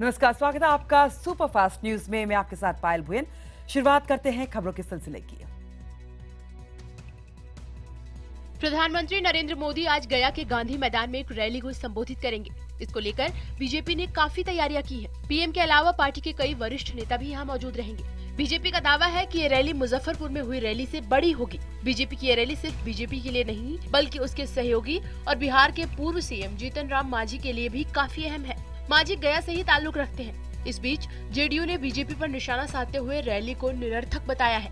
नमस्कार, स्वागत है आपका सुपरफास्ट न्यूज में। मैं आपके साथ पायल भुयन। शुरुआत करते हैं खबरों के सिलसिले की। प्रधानमंत्री नरेंद्र मोदी आज गया के गांधी मैदान में एक रैली को संबोधित करेंगे। इसको लेकर बीजेपी ने काफी तैयारियां की है। पीएम के अलावा पार्टी के कई वरिष्ठ नेता भी यहाँ मौजूद रहेंगे। बीजेपी का दावा है कि ये रैली मुजफ्फरपुर में हुई रैली से बड़ी होगी। बीजेपी की ये रैली सिर्फ बीजेपी के लिए नहीं, बल्कि उसके सहयोगी और बिहार के पूर्व सीएम जीतन राम मांझी के लिए भी काफी अहम है। मांझी गया से ही ताल्लुक रखते हैं। इस बीच जेडीयू ने बीजेपी पर निशाना साधते हुए रैली को निरर्थक बताया है।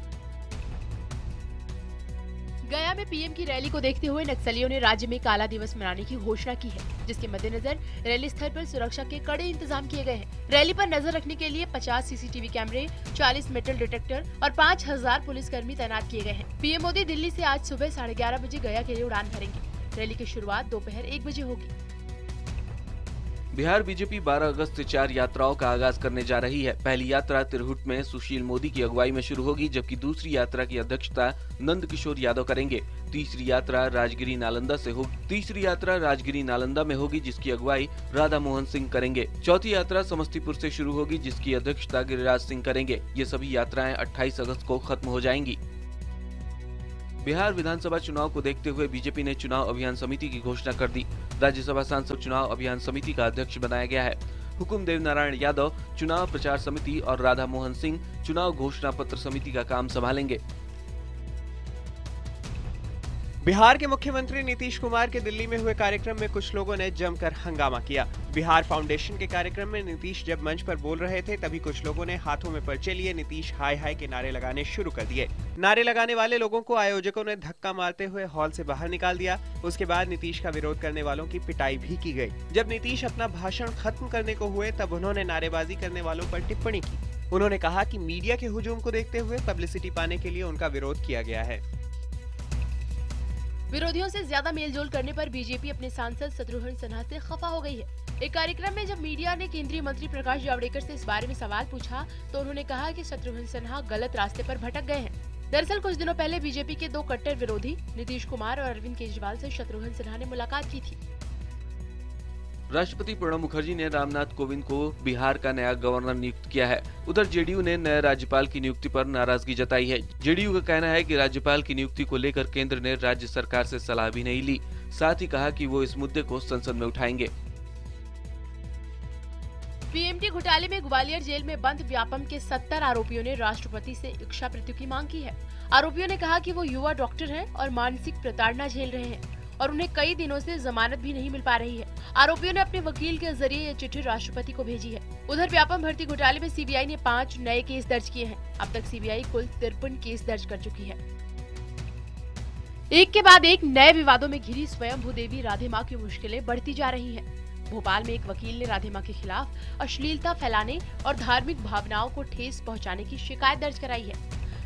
गया में पीएम की रैली को देखते हुए नक्सलियों ने राज्य में काला दिवस मनाने की घोषणा की है, जिसके मद्देनजर रैली स्थल पर सुरक्षा के कड़े इंतजाम किए गए हैं। रैली पर नजर रखने के लिए 50 सीसीटीवी कैमरे, 40 मेटल डिटेक्टर और 5000 पुलिसकर्मी तैनात किए गए हैं। पीएम मोदी दिल्ली से आज सुबह 11:30 बजे गया के लिए उड़ान भरेंगे। रैली की शुरुआत दोपहर 1 बजे होगी। बिहार बीजेपी 12 अगस्त से 4 यात्राओं का आगाज करने जा रही है। पहली यात्रा तिरहुट में सुशील मोदी की अगुवाई में शुरू होगी, जबकि दूसरी यात्रा की अध्यक्षता नंद किशोर यादव करेंगे। तीसरी यात्रा राजगिरी नालंदा में होगी, जिसकी अगुवाई राधा मोहन सिंह करेंगे। चौथी यात्रा समस्तीपुर से शुरू होगी, जिसकी अध्यक्षता गिरिराज सिंह करेंगे। ये सभी यात्राएं 28 अगस्त को खत्म हो जाएंगी। बिहार विधानसभा चुनाव को देखते हुए बीजेपी ने चुनाव अभियान समिति की घोषणा कर दी। राज्यसभा सांसद चुनाव अभियान समिति का अध्यक्ष बनाया गया है। हुकुम देव नारायण यादव चुनाव प्रचार समिति और राधा मोहन सिंह चुनाव घोषणा पत्र समिति का काम संभालेंगे। बिहार के मुख्यमंत्री नीतीश कुमार के दिल्ली में हुए कार्यक्रम में कुछ लोगों ने जमकर हंगामा किया। बिहार फाउंडेशन के कार्यक्रम में नीतीश जब मंच पर बोल रहे थे, तभी कुछ लोगों ने हाथों में पर्चे लिए नीतीश हाय हाय के नारे लगाने शुरू कर दिए। नारे लगाने वाले लोगों को आयोजकों ने धक्का मारते हुए हॉल से बाहर निकाल दिया। उसके बाद नीतीश का विरोध करने वालों की पिटाई भी की गई। जब नीतीश अपना भाषण खत्म करने को हुए, तब उन्होंने नारेबाजी करने वालों पर टिप्पणी की। उन्होंने कहा कि मीडिया के हुजूम को देखते हुए पब्लिसिटी पाने के लिए उनका विरोध किया गया है। विरोधियों से ज्यादा मेलजोल करने पर बीजेपी अपने सांसद शत्रुघ्न सिन्हा से खफा हो गई है। एक कार्यक्रम में जब मीडिया ने केंद्रीय मंत्री प्रकाश जावड़ेकर से इस बारे में सवाल पूछा, तो उन्होंने कहा कि शत्रुघ्न सिन्हा गलत रास्ते पर भटक गए हैं। दरअसल कुछ दिनों पहले बीजेपी के 2 कट्टर विरोधी नीतीश कुमार और अरविंद केजरीवाल से शत्रुघ्न सिन्हा ने मुलाकात की थी। राष्ट्रपति प्रणब मुखर्जी ने रामनाथ कोविंद को बिहार का नया गवर्नर नियुक्त किया है। उधर जेडीयू ने नए राज्यपाल की नियुक्ति पर नाराजगी जताई है। जेडीयू का कहना है कि राज्यपाल की नियुक्ति को लेकर केंद्र ने राज्य सरकार से सलाह भी नहीं ली। साथ ही कहा कि वो इस मुद्दे को संसद में उठाएंगे। पीएमटी घोटाले में ग्वालियर जेल में बंद व्यापम के 70 आरोपियों ने राष्ट्रपति से इच्छामृत्यु की मांग की है। आरोपियों ने कहा कि वो युवा डॉक्टर हैं और मानसिक प्रताड़ना झेल रहे हैं और उन्हें कई दिनों से जमानत भी नहीं मिल पा रही है। आरोपियों ने अपने वकील के जरिए ये चिट्ठी राष्ट्रपति को भेजी है। उधर व्यापम भर्ती घोटाले में सीबीआई ने 5 नए केस दर्ज किए हैं। अब तक सीबीआई कुल 53 केस दर्ज कर चुकी है। एक के बाद एक नए विवादों में घिरी स्वयं भूदेवी राधे मां की मुश्किलें बढ़ती जा रही हैं। भोपाल में एक वकील ने राधे मां के खिलाफ अश्लीलता फैलाने और धार्मिक भावनाओं को ठेस पहुंचाने की शिकायत दर्ज कराई है।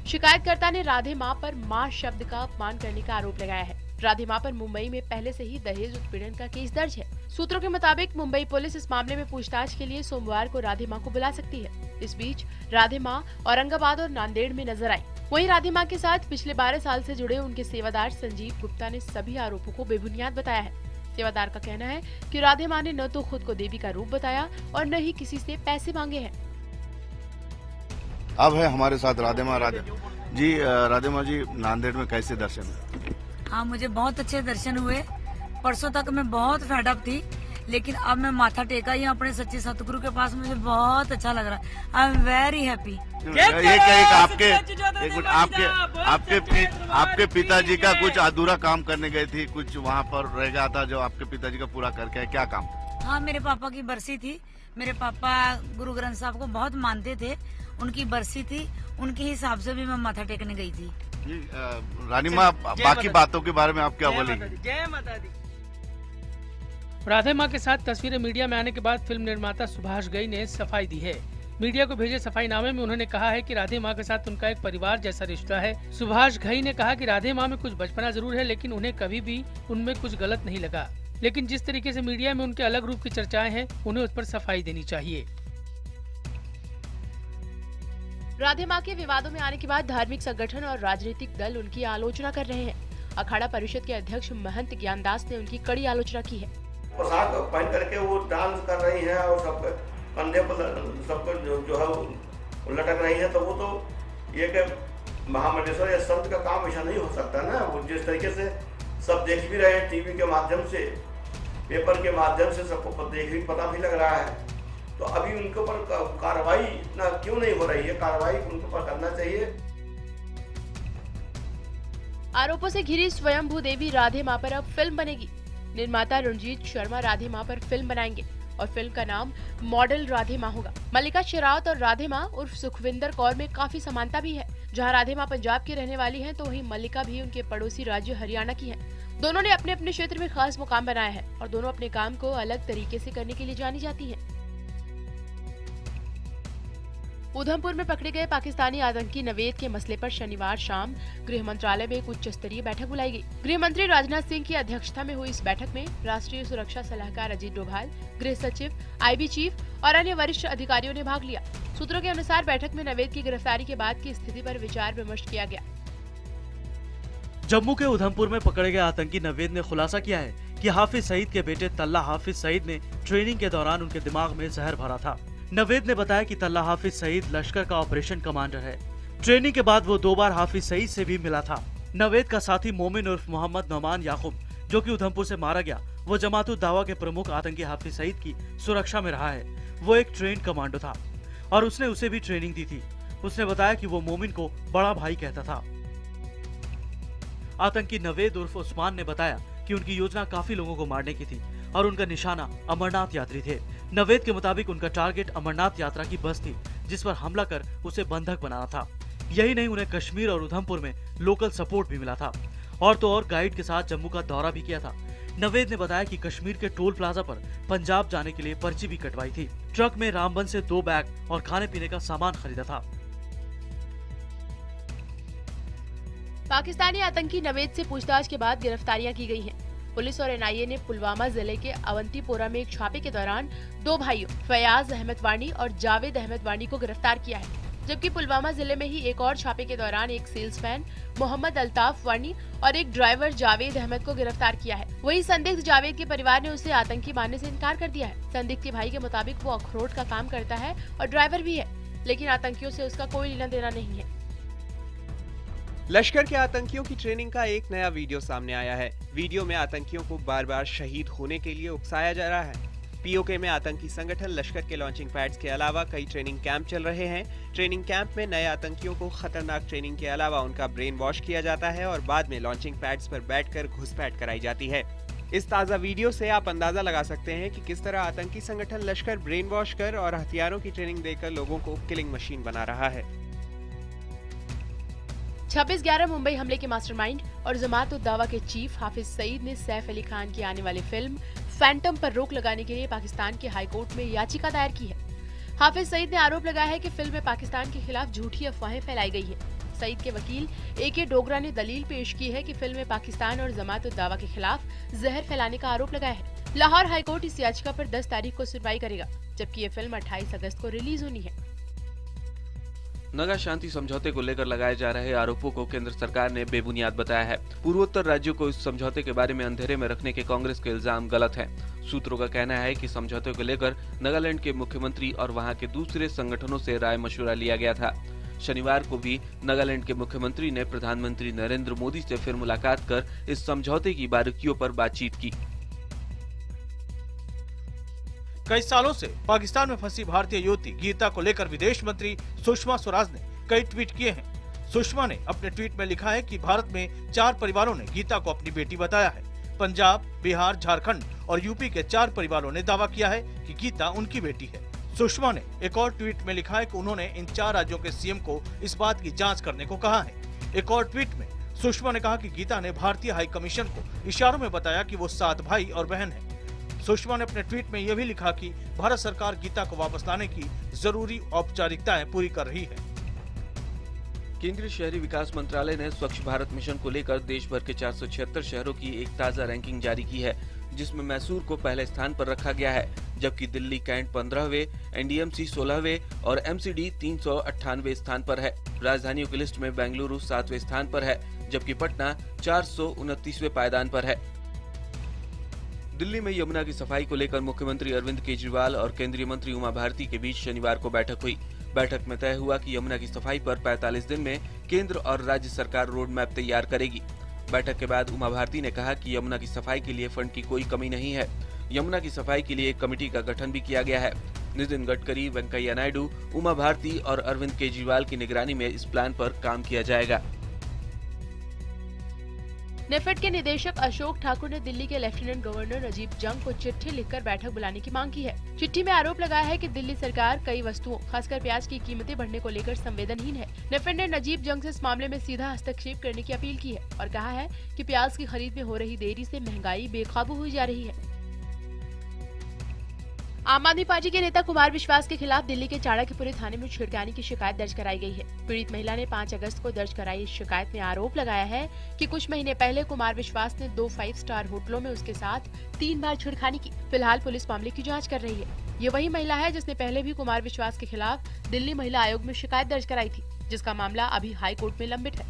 शिकायतकर्ता ने राधे मां पर मां शब्द का अपमान करने का आरोप लगाया है। राधे मां पर मुंबई में पहले से ही दहेज उत्पीड़न का केस दर्ज है। सूत्रों के मुताबिक मुंबई पुलिस इस मामले में पूछताछ के लिए सोमवार को राधे मां को बुला सकती है। इस बीच राधे मां औरंगाबाद और नांदेड़ में नजर आई। वहीं राधे मां के साथ पिछले 12 साल से जुड़े उनके सेवादार संजीव गुप्ता ने सभी आरोपों को बेबुनियाद बताया है। सेवादार का कहना है कि राधे मां ने न तो खुद को देवी का रूप बताया और न ही किसी से पैसे मांगे हैं। अब है हमारे साथ राधे मां जी नांदेड़ में कैसे दर्शन है? हाँ, मुझे बहुत अच्छे दर्शन हुए। परसों तक मैं बहुत फेडअप थी, लेकिन अब मैं माथा टेका ही अपने सच्चे सतगुरु के पास। मुझे बहुत अच्छा लग रहा है। I am very happy. आपके पिताजी का कुछ अधूरा काम करने गए थे, कुछ वहाँ पर रह गया था जो आपके पिताजी का पूरा करके है, क्या काम था? हाँ, मेरे पापा की बरसी थी। मेरे पापा गुरु ग्रंथ साहब को बहुत मानते थे। उनकी बरसी थी, उनके हिसाब से भी मैं माथा टेकने गई थी। रानी माँ, बाकी बातों के बारे में आप क्या बोलेंगे? जय माता दी। राधे माँ के साथ तस्वीरें मीडिया में आने के बाद फिल्म निर्माता सुभाष घई ने सफाई दी है। मीडिया को भेजे सफाईनामे में उन्होंने कहा है कि राधे माँ के साथ उनका एक परिवार जैसा रिश्ता है। सुभाष घई ने कहा कि राधे माँ में कुछ बचपना जरूर है, लेकिन उन्हें कभी भी उनमें कुछ गलत नहीं लगा। लेकिन जिस तरीके से मीडिया में उनके अलग रूप की चर्चाएं हैं, उन्हें उस पर सफाई देनी चाहिए। राधे मां के विवादों में आने के बाद धार्मिक संगठन और राजनीतिक दल उनकी आलोचना कर रहे हैं। अखाड़ा परिषद के अध्यक्ष महंत ज्ञानदास ने उनकी कड़ी आलोचना की है। पोशाक पहन करके वो डांस कर रही हैं और सब कंधे पर सबको जो है वो लटक रही है, तो वो तो ये महामंडलेश्वर या संत का काम ऐसा नहीं हो सकता ना। वो जिस तरीके से सब देख भी रहे हैं टीवी के माध्यम से, पेपर के माध्यम से, सबको देख भी पता भी लग रहा है, तो अभी उनके ऊपर कार्रवाई ना क्यों नहीं हो रही है? कार्रवाई उनके ऊपर करना चाहिए। आरोपों से घिरी स्वयंभू देवी राधे मां पर अब फिल्म बनेगी। निर्माता रणजीत शर्मा राधे मां पर फिल्म बनाएंगे और फिल्म का नाम मॉडल राधे मां होगा। मल्लिका शेरावत और राधे मां उर्फ सुखविंदर कौर में काफी समानता भी है। जहां राधे मां पंजाब की रहने वाली हैं, तो वहीं मल्लिका भी उनके पड़ोसी राज्य हरियाणा की हैं। दोनों ने अपने अपने क्षेत्र में खास मुकाम बनाया है और दोनों अपने काम को अलग तरीके से करने के लिए जानी जाती हैं। उधमपुर में पकड़े गए पाकिस्तानी आतंकी नवेद के मसले पर शनिवार शाम गृह मंत्रालय में एक उच्च स्तरीय बैठक बुलाई गई। गृह मंत्री राजनाथ सिंह की अध्यक्षता में हुई इस बैठक में राष्ट्रीय सुरक्षा सलाहकार अजीत डोभाल, गृह सचिव, आईबी चीफ और अन्य वरिष्ठ अधिकारियों ने भाग लिया। सूत्रों के अनुसार बैठक में नवेद की गिरफ्तारी के बाद की स्थिति पर विचार विमर्श किया गया। जम्मू के उधमपुर में पकड़े गए आतंकी नवेद ने खुलासा किया है कि हाफिज सईद के बेटे तल्ला हाफिज सईद ने ट्रेनिंग के दौरान उनके दिमाग में जहर भरा था। नवेद ने बताया कि तल्ला हाफिज सईद लश्कर का ऑपरेशन कमांडर है। ट्रेनिंग के बाद वो 2 बार हाफिज सईद से भी मिला था। नवेद का साथी मोमिन उर्फ मोहम्मद नौमान याकूब, जो कि उधमपुर से मारा गया, वो जमातुल दावा के प्रमुख आतंकी हाफिज सईद की सुरक्षा में रहा है। वो एक ट्रेन कमांडो था और उसने उसे भी ट्रेनिंग दी थी। उसने बताया कि वो मोमिन को बड़ा भाई कहता था। आतंकी नवेद उर्फ उस्मान ने बताया कि उनकी योजना काफी लोगों को मारने की थी और उनका निशाना अमरनाथ यात्री थे। नवेद के मुताबिक उनका टारगेट अमरनाथ यात्रा की बस थी, जिस पर हमला कर उसे बंधक बनाना था। यही नहीं, उन्हें कश्मीर और उधमपुर में लोकल सपोर्ट भी मिला था और तो और गाइड के साथ जम्मू का दौरा भी किया था। नवेद ने बताया कि कश्मीर के टोल प्लाजा पर पंजाब जाने के लिए पर्ची भी कटवाई थी। ट्रक में रामबन से 2 बैग और खाने पीने का सामान खरीदा था। पाकिस्तानी आतंकी नवेद से पूछताछ के बाद गिरफ्तारियां की गई हैं। पुलिस और एनआईए ने पुलवामा जिले के अवंतीपोरा में एक छापे के दौरान 2 भाइयों फयाज अहमद वानी और जावेद अहमद वानी को गिरफ्तार किया है, जबकि पुलवामा जिले में ही एक और छापे के दौरान एक सेल्समैन मोहम्मद अल्ताफ वानी और एक ड्राइवर जावेद अहमद को गिरफ्तार किया है। वहीं संदिग्ध जावेद के परिवार ने उसे आतंकी मानने से इनकार कर दिया है। संदिग्ध के भाई के मुताबिक वो अखरोट का काम करता है और ड्राइवर भी है, लेकिन आतंकियों से उसका कोई लेना देना नहीं है। लश्कर के आतंकियों की ट्रेनिंग का एक नया वीडियो सामने आया है। वीडियो में आतंकियों को बार बार शहीद होने के लिए उकसाया जा रहा है। पीओके में आतंकी संगठन लश्कर के लॉन्चिंग पैड्स के अलावा कई ट्रेनिंग कैंप चल रहे हैं। ट्रेनिंग कैंप में नए आतंकियों को खतरनाक ट्रेनिंग के अलावा उनका ब्रेन वॉश किया जाता है और बाद में लॉन्चिंग पैड्स पर बैठकर घुसपैठ कराई जाती है। इस ताज़ा वीडियो से आप अंदाजा लगा सकते हैं कि किस तरह आतंकी संगठन लश्कर ब्रेन वॉश कर और हथियारों की ट्रेनिंग देकर लोगों को किलिंग मशीन बना रहा है। 26/11 मुंबई हमले के मास्टरमाइंड और जमात-उद-दावा के चीफ हाफिज सईद ने सैफ अली खान की आने वाली फिल्म फैंटम पर रोक लगाने के लिए पाकिस्तान के हाई कोर्ट में याचिका दायर की है। हाफिज सईद ने आरोप लगाया है कि फिल्म में पाकिस्तान के खिलाफ झूठी अफवाहें फैलाई गई है। सईद के वकील AK डोगरा ने दलील पेश की है कि फिल्म में पाकिस्तान और जमात-उद-दावा के खिलाफ जहर फैलाने का आरोप लगाया है। लाहौर हाईकोर्ट इस याचिका पर 10 तारीख को सुनवाई करेगा, जबकि ये फिल्म 28 अगस्त को रिलीज होनी है। नगा शांति समझौते को लेकर लगाए जा रहे आरोपों को केंद्र सरकार ने बेबुनियाद बताया है। पूर्वोत्तर राज्यों को इस समझौते के बारे में अंधेरे में रखने के कांग्रेस के इल्जाम गलत हैं। सूत्रों का कहना है कि समझौते को लेकर नागालैंड के मुख्यमंत्री और वहां के दूसरे संगठनों से राय मशवरा लिया गया था। शनिवार को भी नागालैंड के मुख्यमंत्री ने प्रधानमंत्री नरेंद्र मोदी से फिर मुलाकात कर इस समझौते की बारीकियों पर बातचीत की। कई सालों से पाकिस्तान में फंसी भारतीय युवती गीता को लेकर विदेश मंत्री सुषमा स्वराज ने कई ट्वीट किए हैं। सुषमा ने अपने ट्वीट में लिखा है कि भारत में 4 परिवारों ने गीता को अपनी बेटी बताया है। पंजाब, बिहार, झारखंड और यूपी के 4 परिवारों ने दावा किया है कि गीता उनकी बेटी है। सुषमा ने एक और ट्वीट में लिखा है कि उन्होंने इन 4 राज्यों के सीएम को इस बात की जाँच करने को कहा है। एक और ट्वीट में सुषमा ने कहा कि गीता ने भारतीय हाई कमीशन को इशारों में बताया कि वो 7 भाई और बहन है। सुषमा ने अपने ट्वीट में यह भी लिखा कि भारत सरकार गीता को वापस लाने की जरूरी औपचारिकताएं पूरी कर रही है। केंद्रीय शहरी विकास मंत्रालय ने स्वच्छ भारत मिशन को लेकर देश भर के 476 शहरों की एक ताज़ा रैंकिंग जारी की है, जिसमें मैसूर को पहले स्थान पर रखा गया है, जबकि दिल्ली कैंट 15वें, NDMC 16वें और MCD 398वें स्थान पर है। राजधानियों की लिस्ट में बेंगलुरु 7वें स्थान पर है, जबकि पटना 429वें पायदान पर है। दिल्ली में यमुना की सफाई को लेकर मुख्यमंत्री अरविंद केजरीवाल और केंद्रीय मंत्री उमा भारती के बीच शनिवार को बैठक हुई। बैठक में तय हुआ कि यमुना की सफाई पर 45 दिन में केंद्र और राज्य सरकार रोड मैप तैयार करेगी। बैठक के बाद उमा भारती ने कहा कि यमुना की सफाई के लिए फंड की कोई कमी नहीं है। यमुना की सफाई के लिए एक कमेटी का गठन भी किया गया है। नितिन गडकरी, वेंकैया नायडू, उमा भारती और अरविंद केजरीवाल की निगरानी में इस प्लान पर काम किया जाएगा। नेफेड के निदेशक अशोक ठाकुर ने दिल्ली के लेफ्टिनेंट गवर्नर नजीब जंग को चिट्ठी लिखकर बैठक बुलाने की मांग की है। चिट्ठी में आरोप लगाया है कि दिल्ली सरकार कई वस्तुओं, खासकर प्याज की कीमतें बढ़ने को लेकर संवेदनहीन है। नेफेड ने नजीब जंग से इस मामले में सीधा हस्तक्षेप करने की अपील की है और कहा है कि प्याज की खरीद में हो रही देरी से महंगाई बेकाबू हुई जा रही है। आम आदमी पार्टी के नेता कुमार विश्वास के खिलाफ दिल्ली के चाणक्यपुरी थाने में छेड़खानी की शिकायत दर्ज कराई गई है। पीड़ित महिला ने 5 अगस्त को दर्ज कराई इस शिकायत में आरोप लगाया है कि कुछ महीने पहले कुमार विश्वास ने 2 5 स्टार होटलों में उसके साथ 3 बार छेड़खानी की। फिलहाल पुलिस मामले की जांच कर रही है। ये वही महिला है जिसने पहले भी कुमार विश्वास के खिलाफ दिल्ली महिला आयोग में शिकायत दर्ज कराई थी, जिसका मामला अभी हाई कोर्ट में लंबित है।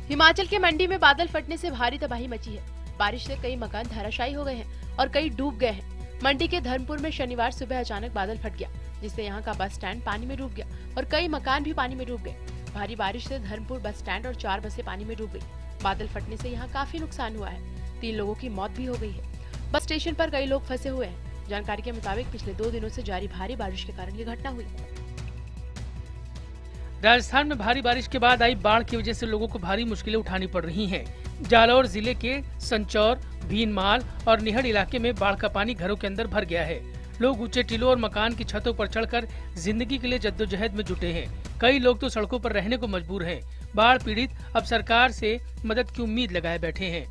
हिमाचल के मंडी में बादल फटने से भारी तबाही मची है। बारिश से कई मकान धराशायी हो गए हैं और कई डूब गए हैं। मंडी के धर्मपुर में शनिवार सुबह अचानक बादल फट गया, जिससे यहां का बस स्टैंड पानी में डूब गया और कई मकान भी पानी में डूब गए। भारी बारिश से धर्मपुर बस स्टैंड और 4 बसें पानी में डूब गई। बादल फटने से यहां काफी नुकसान हुआ है। 3 लोगों की मौत भी हो गई है। बस स्टेशन पर कई लोग फंसे हुए हैं। जानकारी के मुताबिक पिछले 2 दिनों से जारी भारी बारिश के कारण ये घटना हुई। राजस्थान में भारी बारिश के बाद आई बाढ़ की वजह से लोगों को भारी मुश्किलें उठानी पड़ रही हैं। जालौर जिले के संचौर, भीनमाल और निहड़ इलाके में बाढ़ का पानी घरों के अंदर भर गया है। लोग ऊंचे टीलों और मकान की छतों पर चढ़कर जिंदगी के लिए जद्दोजहद में जुटे हैं। कई लोग तो सड़कों पर रहने को मजबूर हैं। बाढ़ पीड़ित अब सरकार से मदद की उम्मीद लगाए बैठे हैं।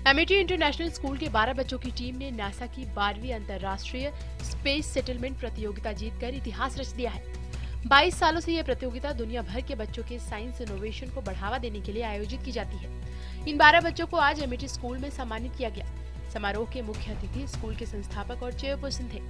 एमिटी इंटरनेशनल स्कूल के 12 बच्चों की टीम ने नासा की 12वीं अंतर्राष्ट्रीय स्पेस सेटलमेंट प्रतियोगिता जीतकर इतिहास रच दिया है। 22 सालों से यह प्रतियोगिता दुनिया भर के बच्चों के साइंस इनोवेशन को बढ़ावा देने के लिए आयोजित की जाती है। इन 12 बच्चों को आज एमिटी स्कूल में सम्मानित किया गया। समारोह के मुख्य अतिथि स्कूल के संस्थापक और चेयरपर्सन थे।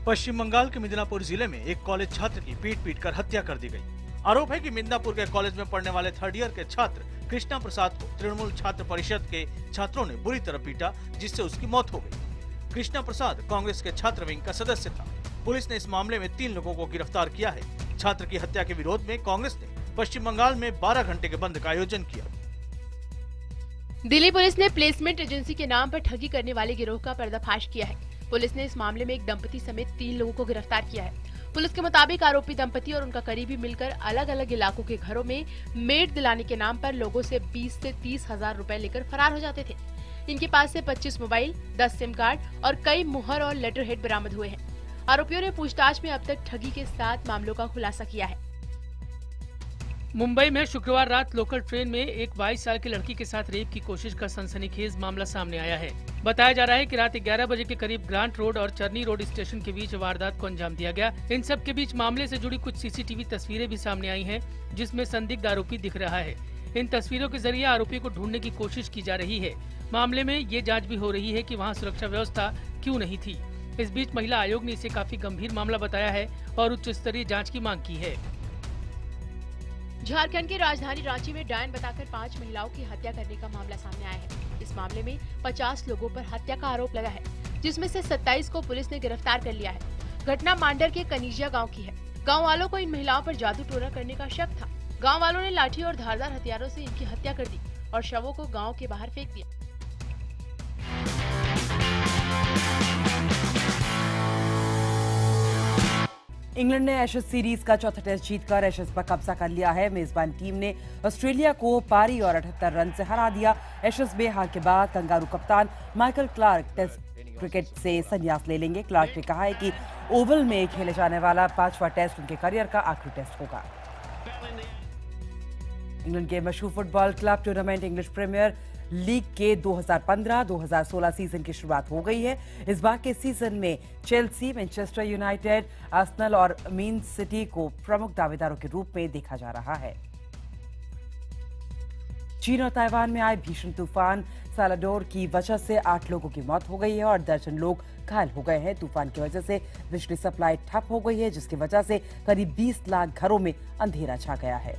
पश्चिम बंगाल के मिदनापुर जिले में एक कॉलेज छात्र की पीट कर हत्या कर दी गई। आरोप है कि मिदनापुर के कॉलेज में पढ़ने वाले 3rd ईयर के छात्र कृष्णा प्रसाद को तृणमूल छात्र परिषद के छात्रों ने बुरी तरह पीटा, जिससे उसकी मौत हो गई। कृष्णा प्रसाद कांग्रेस के छात्र विंग का सदस्य था। पुलिस ने इस मामले में 3 लोगों को गिरफ्तार किया है। छात्र की हत्या के विरोध में कांग्रेस ने पश्चिम बंगाल में 12 घंटे के बंद का आयोजन किया। दिल्ली पुलिस ने प्लेसमेंट एजेंसी के नाम पर ठगी करने वाले गिरोह का पर्दाफाश किया है। पुलिस ने इस मामले में एक दंपति समेत 3 लोगों को गिरफ्तार किया है। पुलिस के मुताबिक आरोपी दंपति और उनका करीबी मिलकर अलग अलग इलाकों के घरों में मेड दिलाने के नाम पर लोगों से 20 से 30 हजार रुपए लेकर फरार हो जाते थे। इनके पास से 25 मोबाइल, 10 सिम कार्ड और कई मुहर और लेटर हेड बरामद हुए हैं। आरोपियों ने पूछताछ में अब तक ठगी के 7 मामलों का खुलासा किया है। मुंबई में शुक्रवार रात लोकल ट्रेन में एक 22 साल की लड़की के साथ रेप की कोशिश का सनसनीखेज मामला सामने आया है। बताया जा रहा है कि रात 11 बजे के करीब ग्रांट रोड और चरनी रोड स्टेशन के बीच वारदात को अंजाम दिया गया। इन सब के बीच मामले से जुड़ी कुछ सीसीटीवी तस्वीरें भी सामने आई हैं, जिसमें संदिग्ध आरोपी दिख रहा है। इन तस्वीरों के जरिए आरोपी को ढूंढने की कोशिश की जा रही है। मामले में ये जाँच भी हो रही है कि वहाँ सुरक्षा व्यवस्था क्यों नहीं थी। इस बीच महिला आयोग ने इसे काफी गंभीर मामला बताया है और उच्च स्तरीय जांच की मांग की है। झारखंड की राजधानी रांची में डायन बताकर 5 महिलाओं की हत्या करने का मामला सामने आया है। इस मामले में 50 लोगों पर हत्या का आरोप लगा है, जिसमें से 27 को पुलिस ने गिरफ्तार कर लिया है। घटना मांडर के कनीजिया गांव की है। गांव वालों को इन महिलाओं पर जादू टोना करने का शक था। गांव वालों ने लाठी और धारदार हथियारों से इनकी हत्या कर दी और शवों को गाँव के बाहर फेंक दिया। इंग्लैंड ने एशेज सीरीज का चौथा टेस्ट जीतकर एशेज पर कब्जा कर लिया है। मेजबान टीम ने ऑस्ट्रेलिया को पारी और 78 रन से हरा दिया। एशेज में हार के बाद कंगारू कप्तान माइकल क्लार्क टेस्ट क्रिकेट से संन्यास ले लेंगे। क्लार्क ने कहा है कि ओवल में खेले जाने वाला 5वां टेस्ट उनके करियर का आखिरी टेस्ट होगा। इंग्लैंड के मशहूर football club tournament English premier league के 2015-2016 सीजन की शुरुआत हो गई है। इस बार के सीजन में चेल्सी, मैनचेस्टर यूनाइटेड, आर्सेनल और मीन सिटी को प्रमुख दावेदारों के रूप में देखा जा रहा है। चीन और ताइवान में आए भीषण तूफान सालाडोर की वजह से 8 लोगों की मौत हो गई है और दर्जन लोग घायल हो गए हैं। तूफान की वजह से बिजली सप्लाई ठप हो गई है, जिसकी वजह से करीब 20 लाख घरों में अंधेरा छा गया है।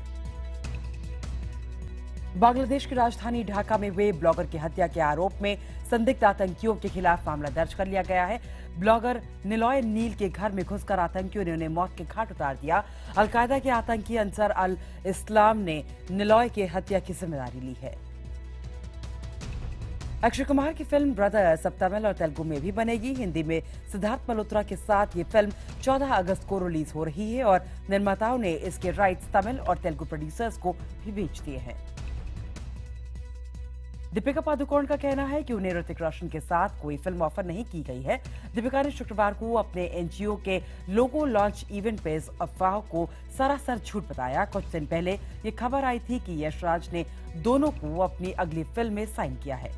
बांग्लादेश की राजधानी ढाका में हुए ब्लॉगर की हत्या के आरोप में संदिग्ध आतंकियों के खिलाफ मामला दर्ज कर लिया गया है। ब्लॉगर निलॉय नील के घर में घुसकर आतंकियों ने उन्हें मौत के घाट उतार दिया। अलकायदा के आतंकी अंसर अल इस्लाम ने निलॉय की हत्या की जिम्मेदारी ली है। अक्षय कुमार की फिल्म ब्रदर्स अब तमिल और तेलुगु में भी बनेगी। हिंदी में सिद्धार्थ मल्होत्रा के साथ ये फिल्म 14 अगस्त को रिलीज हो रही है और निर्माताओं ने इसके राइट्स तमिल और तेलुगु प्रोड्यूसर्स को भी बेच दिए हैं। दीपिका पादुकोण का कहना है कि उन्हें ऋतिक रोशन के साथ कोई फिल्म ऑफर नहीं की गई है। दीपिका ने शुक्रवार को अपने एनजीओ के लोगो लॉन्च इवेंट पे इस अफवाह को सरासर झूठ बताया। कुछ दिन पहले ये खबर आई थी कि यश राज ने दोनों को अपनी अगली फिल्म में साइन किया है।